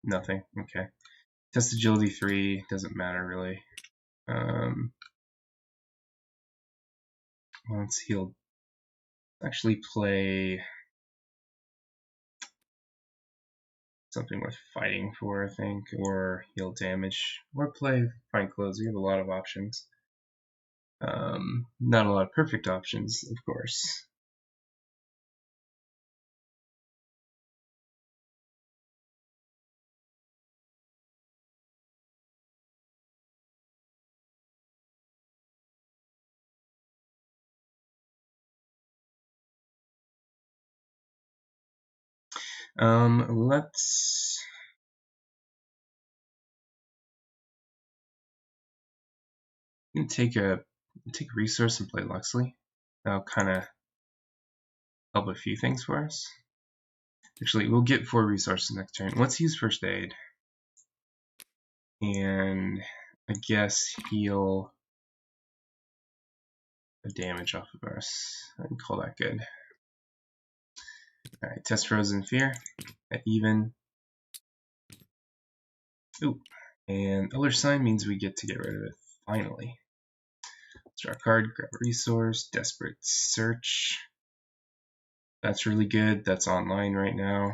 Nothing. Okay. Test agility 3. Doesn't matter really. Let's heal. Actually play something worth fighting for, I think, or heal damage, or play Find Clothes. We have a lot of options. Not a lot of perfect options, of course. Let's take a resource and play Luxley. That'll kind of help a few things for us. Actually, we'll get 4 resources next turn. Let's use First Aid. And I guess heal the damage off of us. I can call that good. Alright, test Frozen Fear at even. Ooh, and Elder Sign means we get to get rid of it, finally. Let's draw a card, grab a resource, Desperate Search. That's really good, that's online right now.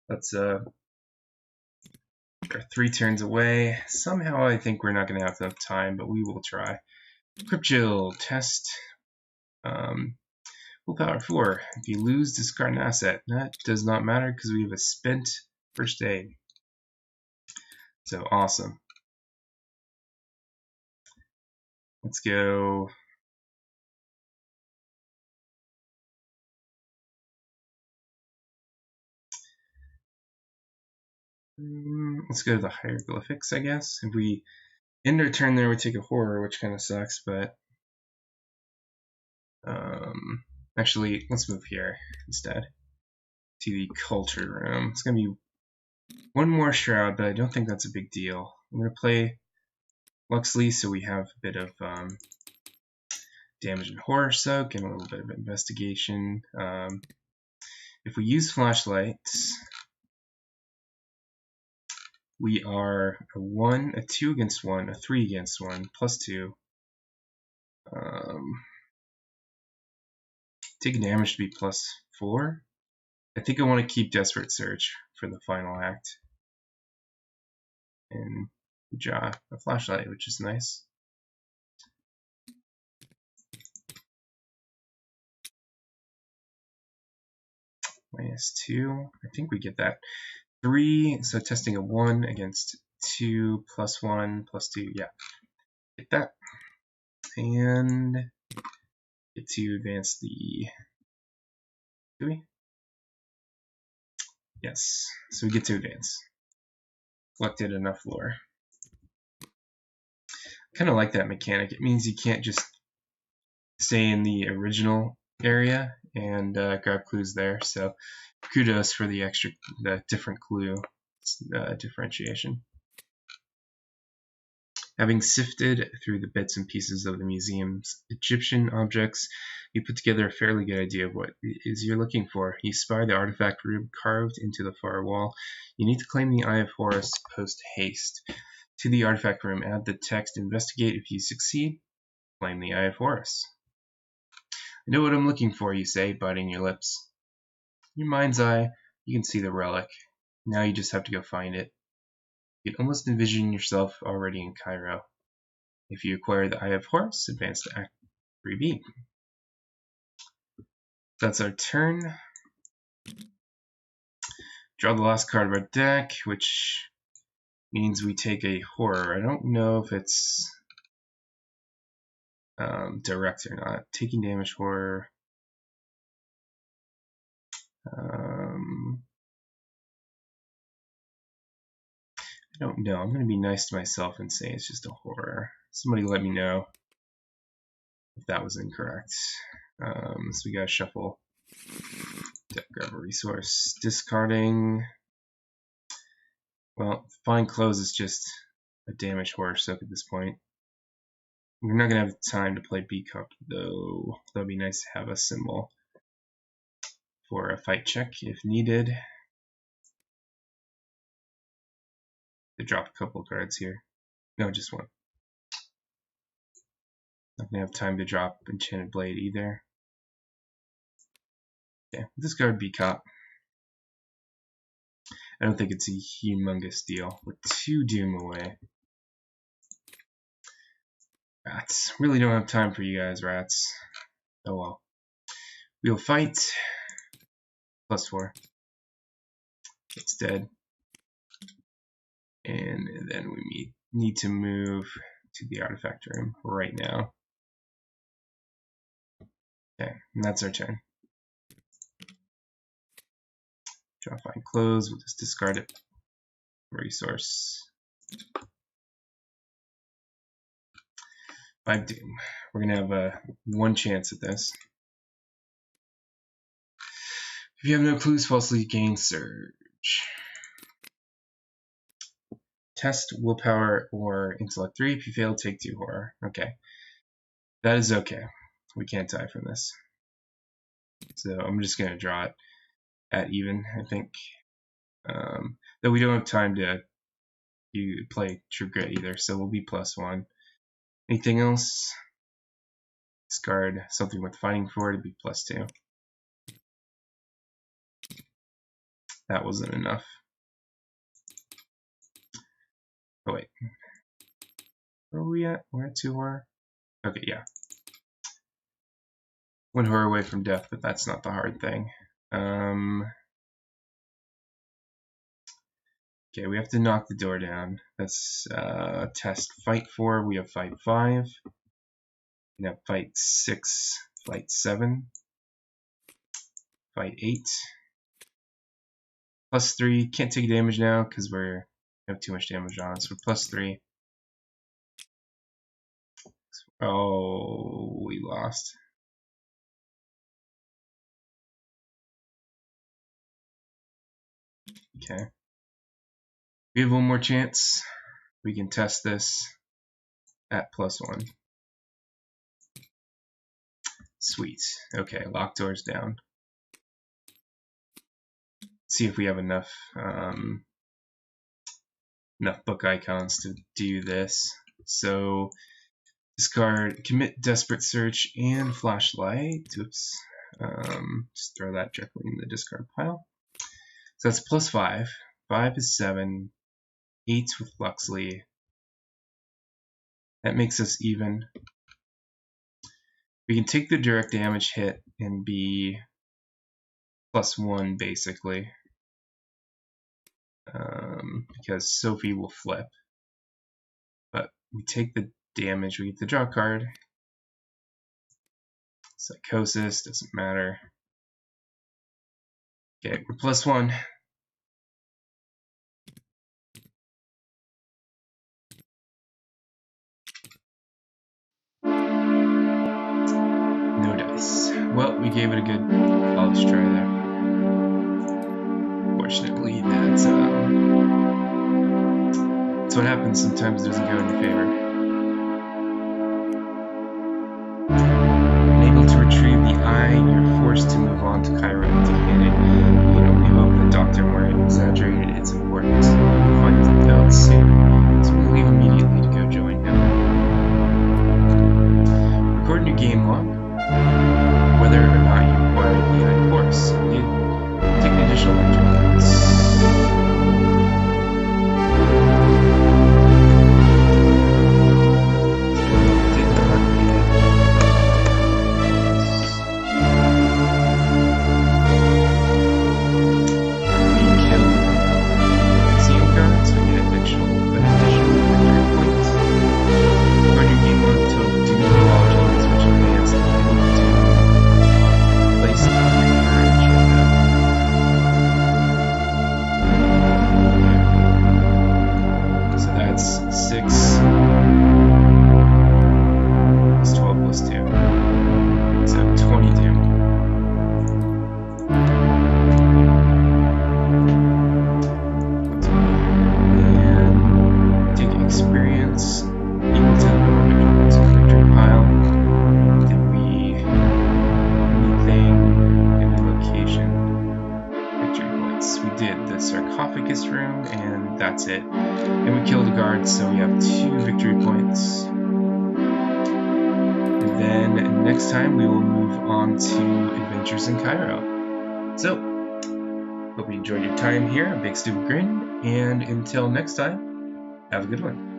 Let's we're 3 turns away. Somehow I think we're not going to have enough time, but we will try. Cryptchill, test. Willpower 4. If you lose, discard an asset. That does not matter because we have a spent First Aid. So awesome. Let's go. Let's go to the hieroglyphics, I guess. If we End our turn there, we take a horror, which kind of sucks, but actually, let's move here instead to the culture room. It's going to be one more shroud, but I don't think that's a big deal. I'm going to play Luxley, so we have a bit of damage and horror soak and a little bit of investigation. If we use flashlights, we are a 1, a 2 against 1, a 3 against 1, +2. Taking damage to be +4. I think I want to keep Desperate Search for the final act. And draw a flashlight, which is nice. -2. I think we get that. 3, so testing a 1 against 2, +1, +2. Yeah, get that. And get to advance the. Do we? Yes, so we get to advance. Collected enough lore. Kind of like that mechanic. It means you can't just stay in the original area and grab clues there. So kudos for the different clue differentiation. Having sifted through the bits and pieces of the museum's Egyptian objects, you put together a fairly good idea of what it is you're looking for. You spy the artifact rube carved into the far wall. You need to claim the Eye of Horus post haste. To the artifact room, add the text, investigate. If you succeed, claim the Eye of Horus. I know what I'm looking for, you say, biting your lips. In your mind's eye, you can see the relic. Now you just have to go find it. You can almost envision yourself already in Cairo. If you acquire the Eye of Horus, advance to Act 3B. That's our turn. Draw the last card of our deck, which means we take a horror. I don't know if it's direct or not. Taking damage horror. I don't know. I'm going to be nice to myself and say it's just a horror. Somebody let me know if that was incorrect. So we got to shuffle. Grab a resource. Discarding. Well, Fine Clothes is just a damage horror soak at this point. We're not going to have time to play B Cup, though. That would be nice to have a symbol for a fight check if needed. They drop a couple cards here. No, just one. Not going to have time to drop Enchanted Blade either. Okay, discard B Cup. I don't think it's a humongous deal. We're 2 Doom away. Rats. Really don't have time for you guys, rats. Oh well. We'll fight. +4. It's dead. And then we need to move to the artifact room right now. Okay, and that's our turn. Draw Fine Clothes. We'll just discard it. Resource. 5 Doom. We're going to have one chance at this. If you have no clues, falsely gain Surge. Test Willpower or Intellect 3. If you fail, take 2 Horror. Okay. That is okay. We can't die from this. So I'm just going to draw it at even, I think. Though we don't have time to play True Grit either, so we'll be +1. Anything else? Discard something with fighting for to be +2. That wasn't enough. Oh wait. Where are we at? We're at 2 horror? Okay, yeah. 1 horror away from death, but that's not the hard thing. Okay, we have to knock the door down. That's test fight 4. We have fight 5. We have fight 6, fight 7, fight 8. +3. Can't take damage now because we have too much damage on us. So +3. Oh, we lost. Okay. We have one more chance. We can test this at +1. Sweet. Okay, lock doors down. See if we have enough book icons to do this. So discard commit desperate search and flashlight. Oops. Just throw that directly in the discard pile. So that's +5. 5 is 7. 8 with Luxley. That makes us even. We can take the direct damage hit and be +1 basically. Because Sophie will flip. But we take the damage, we get the draw card. Psychosis, doesn't matter. Okay, we're +1. No dice. Well, we gave it a good college try there. Fortunately, that's what happens. Sometimes it doesn't go in your favor. Unable to retrieve the eye, you're forced to move on to Cairo empty-handed. We can only hope that Dr. Murray exaggerated its importance. We'll find out soon, so we'll leave immediately to go join him. Record your game log. Whether or not you acquired the eye course, you take an additional victory points. Sarcophagus room, and that's it. And we killed a guard, so we have 2 victory points. And then next time we will move on to Adventures in Cairo. So, hope you enjoyed your time here at Bigstupidgrin, and until next time, have a good one.